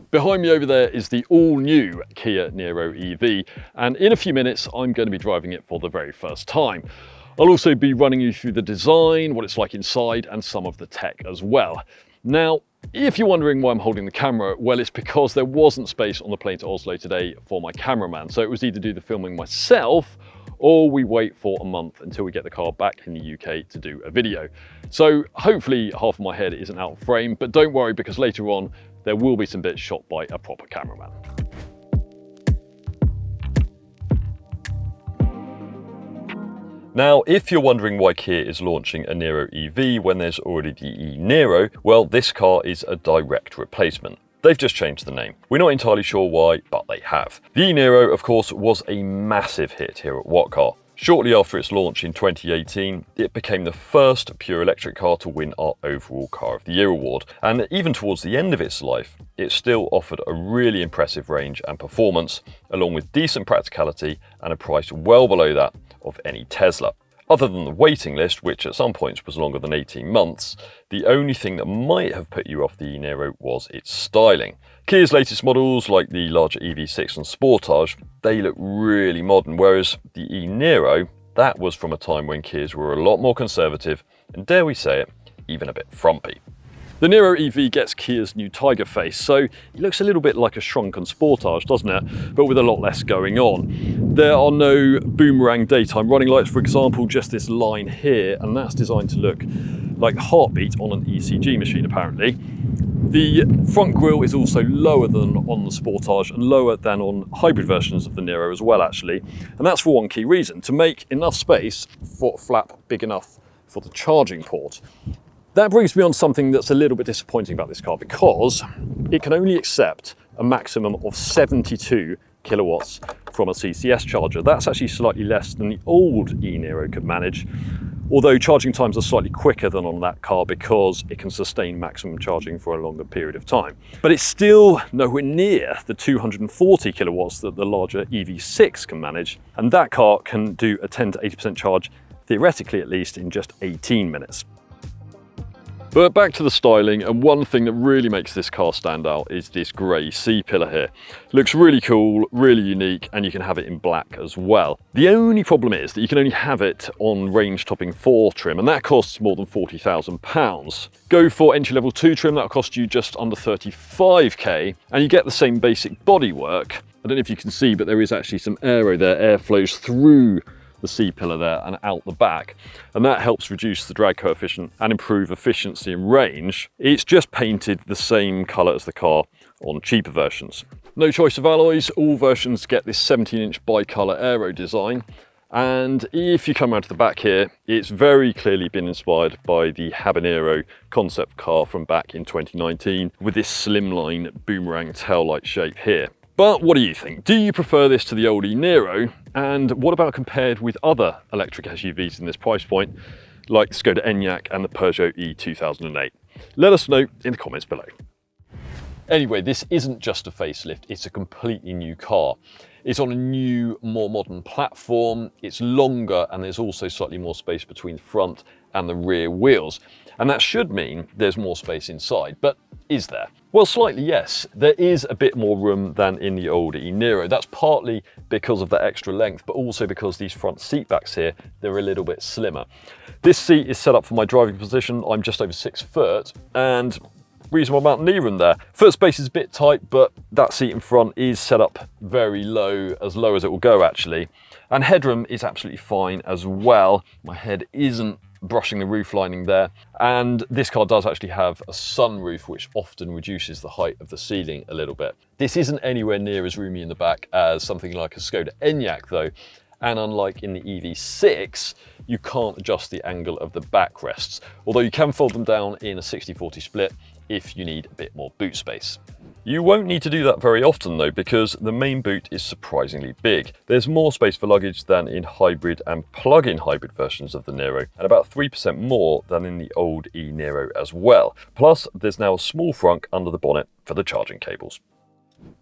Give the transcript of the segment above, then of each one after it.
Behind me over there is the all-new Kia Niro EV, and in a few minutes I'm going to be driving it for the very first time. I'll also be running you through the design, what it's like inside, and some of the tech as well. Now, if you're wondering why I'm holding the camera, well, it's because there wasn't space on the plane to Oslo today for my cameraman, so it was either do the filming myself or we wait for a month until we get the car back in the UK to do a video. So hopefully half of my head isn't out of frame, but don't worry because later on there will be some bits shot by a proper cameraman. Now, if you're wondering why Kia is launching a Niro EV when there's already the e-Niro, well, this car is a direct replacement. They've just changed the name. We're not entirely sure why, but they have. The e-Niro, of course, was a massive hit here at What Car. Shortly after its launch in 2018, it became the first pure electric car to win our overall Car of the Year award. And even towards the end of its life, it still offered a really impressive range and performance, along with decent practicality and a price well below that of any Tesla. Other than the waiting list, which at some points was longer than 18 months, the only thing that might have put you off the e-Niro was its styling. Kia's latest models, like the larger EV6 and Sportage, they look really modern, whereas the e-Niro, that was from a time when Kias were a lot more conservative, and dare we say it, even a bit frumpy. The Niro EV gets Kia's new Tiger face, so it looks a little bit like a shrunken Sportage, doesn't it? But with a lot less going on. There are no boomerang daytime running lights, for example, just this line here, and that's designed to look like the heartbeat on an ECG machine, apparently. The front grille is also lower than on the Sportage and lower than on hybrid versions of the Niro as well, actually. And that's for one key reason, to make enough space for a flap big enough for the charging port. That brings me on something that's a little bit disappointing about this car, because it can only accept a maximum of 72 kilowatts from a CCS charger. That's actually slightly less than the old e-Niro could manage, although charging times are slightly quicker than on that car because it can sustain maximum charging for a longer period of time. But it's still nowhere near the 240 kilowatts that the larger EV6 can manage, and that car can do a 10 to 80% charge, theoretically at least, in just 18 minutes. But back to the styling, and one thing that really makes this car stand out is this grey C-pillar here. Looks really cool, really unique, and you can have it in black as well. The only problem is that you can only have it on range topping 4 trim, and that costs more than £40,000. Go for entry level 2 trim, that'll cost you just under 35k, and you get the same basic bodywork. I don't know if you can see, but there is actually some aero there. Air flows through the C-pillar there and out the back, and that helps reduce the drag coefficient and improve efficiency and range. It's just painted the same colour as the car on cheaper versions. No choice of alloys, all versions get this 17-inch bi-colour aero design, and if you come around to the back here, it's very clearly been inspired by the Habanero concept car from back in 2019 with this slimline boomerang taillight shape here. But what do you think? Do you prefer this to the old e-Niro? And what about compared with other electric SUVs in this price point, like the Skoda Enyaq and the Peugeot E2008? Let us know in the comments below. Anyway, this isn't just a facelift, it's a completely new car. It's on a new, more modern platform, it's longer, and there's also slightly more space between the front and the rear wheels. And that should mean there's more space inside, but is there? Well, slightly yes. There is a bit more room than in the older e-Niro. That's partly because of the extra length, but also because these front seat backs here, they're a little bit slimmer. This seat is set up for my driving position. I'm just over 6 foot, and reasonable amount of knee room there. Foot space is a bit tight, but that seat in front is set up very low as it will go actually. And headroom is absolutely fine as well. My head isn't brushing the roof lining there, and this car does actually have a sunroof which often reduces the height of the ceiling a little bit. This isn't anywhere near as roomy in the back as something like a Skoda Enyaq though, and unlike in the EV6, you can't adjust the angle of the backrests, although you can fold them down in a 60-40 split if you need a bit more boot space. You won't need to do that very often though, because the main boot is surprisingly big. There's more space for luggage than in hybrid and plug-in hybrid versions of the Niro, and about 3% more than in the old e-Niro as well. Plus, there's now a small frunk under the bonnet for the charging cables.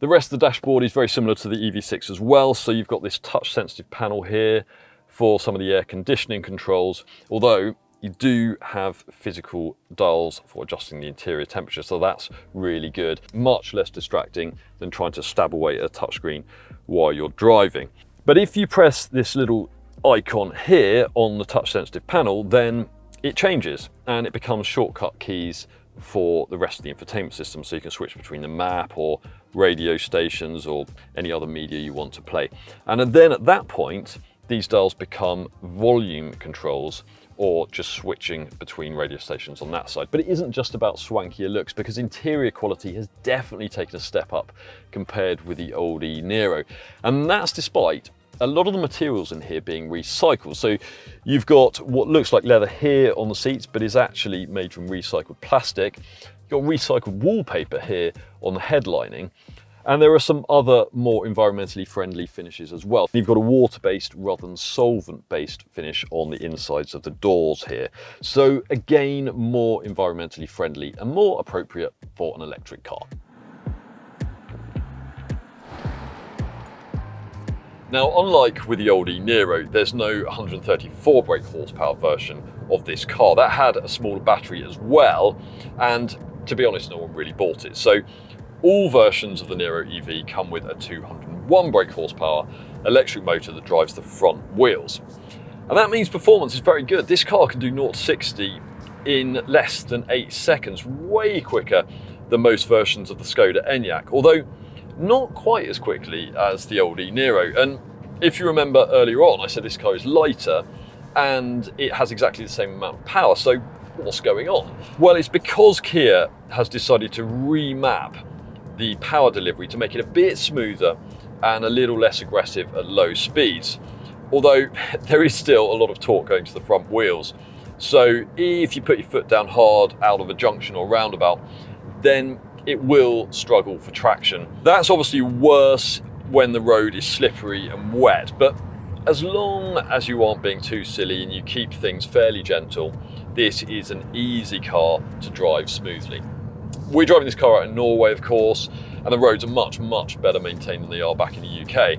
The rest of the dashboard is very similar to the EV6 as well, so you've got this touch-sensitive panel here for some of the air conditioning controls, although you do have physical dials for adjusting the interior temperature, so that's really good. Much less distracting than trying to stab away at a touchscreen while you're driving. But if you press this little icon here on the touch sensitive panel, then it changes and it becomes shortcut keys for the rest of the infotainment system, so you can switch between the map or radio stations or any other media you want to play. And then at that point, these dials become volume controls, or just switching between radio stations on that side. But it isn't just about swankier looks, because interior quality has definitely taken a step up compared with the old e-Niro. And that's despite a lot of the materials in here being recycled. So you've got what looks like leather here on the seats, but is actually made from recycled plastic. You've got recycled wallpaper here on the headlining. And there are some other more environmentally friendly finishes as well. You've got a water-based rather than solvent-based finish on the insides of the doors here. So again, more environmentally friendly and more appropriate for an electric car. Now, unlike with the old e-Niro, there's no 134 brake horsepower version of this car. That had a smaller battery as well, and to be honest, no one really bought it. So all versions of the Niro EV come with a 201 brake horsepower electric motor that drives the front wheels. And that means performance is very good. This car can do 0 to 60 in less than 8 seconds, way quicker than most versions of the Skoda Enyaq, although not quite as quickly as the old e-Niro. And if you remember earlier on, I said this car is lighter and it has exactly the same amount of power. So what's going on? Well, it's because Kia has decided to remap the power delivery to make it a bit smoother and a little less aggressive at low speeds. Although there is still a lot of torque going to the front wheels. So if you put your foot down hard out of a junction or roundabout, then it will struggle for traction. That's obviously worse when the road is slippery and wet, but as long as you aren't being too silly and you keep things fairly gentle, this is an easy car to drive smoothly. We're driving this car out in Norway, of course, and the roads are much, much better maintained than they are back in the UK.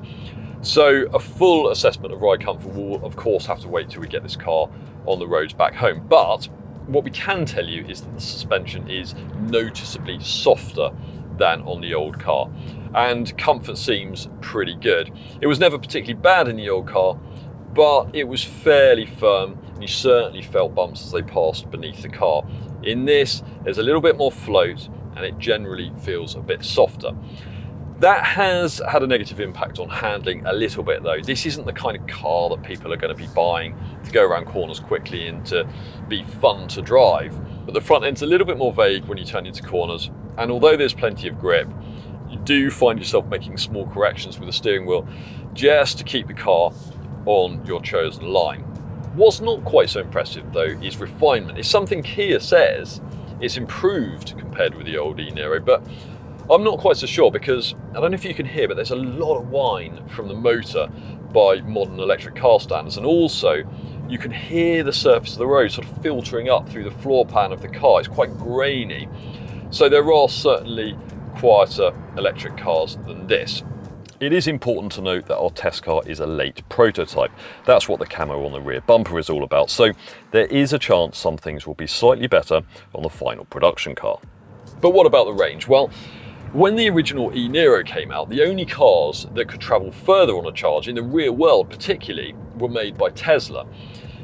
So a full assessment of ride comfort will, of course, have to wait till we get this car on the roads back home. But what we can tell you is that the suspension is noticeably softer than on the old car, and comfort seems pretty good. It was never particularly bad in the old car, but it was fairly firm, and you certainly felt bumps as they passed beneath the car. In this, there's a little bit more float, and it generally feels a bit softer. That has had a negative impact on handling a little bit though. This isn't the kind of car that people are going to be buying to go around corners quickly and to be fun to drive. But the front end's a little bit more vague when you turn into corners, and although there's plenty of grip, you do find yourself making small corrections with the steering wheel just to keep the car on your chosen line. What's not quite so impressive though is refinement. It's something Kia says it's improved compared with the old e-Niro, but I'm not quite so sure, because I don't know if you can hear, but there's a lot of whine from the motor by modern electric car standards, and also you can hear the surface of the road sort of filtering up through the floor pan of the car. It's quite grainy. So there are certainly quieter electric cars than this. It is important to note that our test car is a late prototype. That's what the camo on the rear bumper is all about. So there is a chance some things will be slightly better on the final production car. But what about the range? Well, when the original e-Niro came out, the only cars that could travel further on a charge, in the real world particularly, were made by Tesla.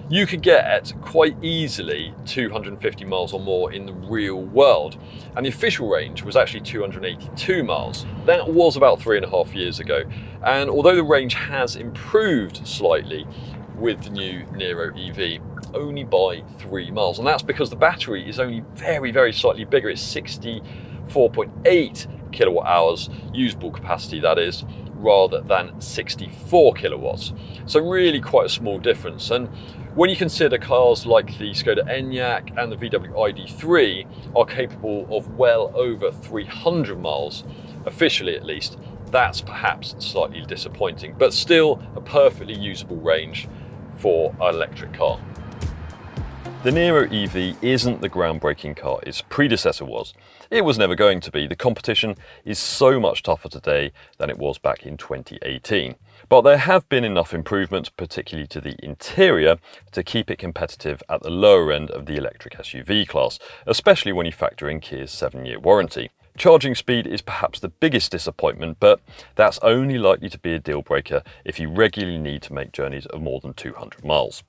You could get quite easily 250 miles or more in the real world, and the official range was actually 282 miles. That was about 3.5 years ago, and although the range has improved slightly with the new Niro EV, only by 3 miles, and that's because the battery is only very, very slightly bigger. It's 64.8 kilowatt hours usable capacity, that is, rather than 64 kilowatts. So really quite a small difference. And when you consider cars like the Skoda Enyaq and the VW ID3 are capable of well over 300 miles, officially at least, that's perhaps slightly disappointing, but still a perfectly usable range for an electric car. The Niro EV isn't the groundbreaking car its predecessor was. It was never going to be. The competition is so much tougher today than it was back in 2018. But there have been enough improvements, particularly to the interior, to keep it competitive at the lower end of the electric SUV class, especially when you factor in Kia's 7-year warranty. Charging speed is perhaps the biggest disappointment, but that's only likely to be a deal breaker if you regularly need to make journeys of more than 200 miles.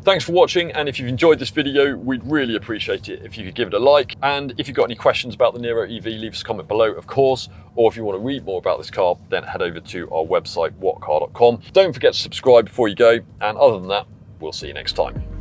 Thanks for watching, and if you've enjoyed this video, we'd really appreciate it if you could give it a like. And if you've got any questions about the Niro EV, leave us a comment below, of course. Or if you want to read more about this car, then head over to our website, whatcar.com. Don't forget to subscribe before you go, and other than that, we'll see you next time.